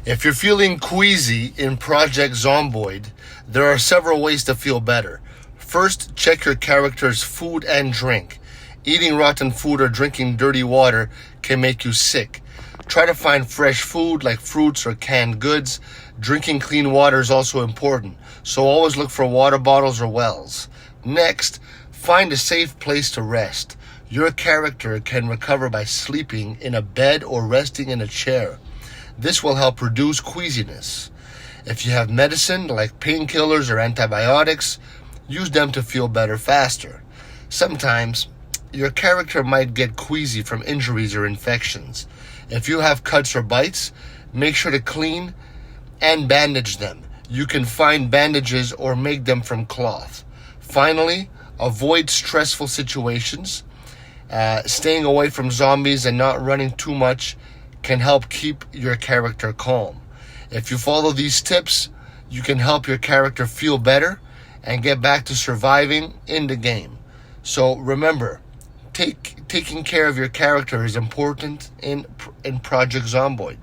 If you're feeling queasy in Project Zomboid, there are several ways to feel better. First, check your character's food and drink. Eating rotten food or drinking dirty water can make you sick. Try to find fresh food like fruits or canned goods. Drinking clean water is also important, so always look for water bottles or wells. Next, find a safe place to rest. Your character can recover by sleeping in a bed or resting in a chair. This will help reduce queasiness. If you have medicine like painkillers or antibiotics, use them to feel better faster. Sometimes, your character might get queasy from injuries or infections. If you have cuts or bites, make sure to clean and bandage them. You can find bandages or make them from cloth. Finally, avoid stressful situations. Staying away from zombies and not running too much can help keep your character calm. If you follow these tips, you can help your character feel better and get back to surviving in the game. So remember, taking care of your character is important in Project Zomboid.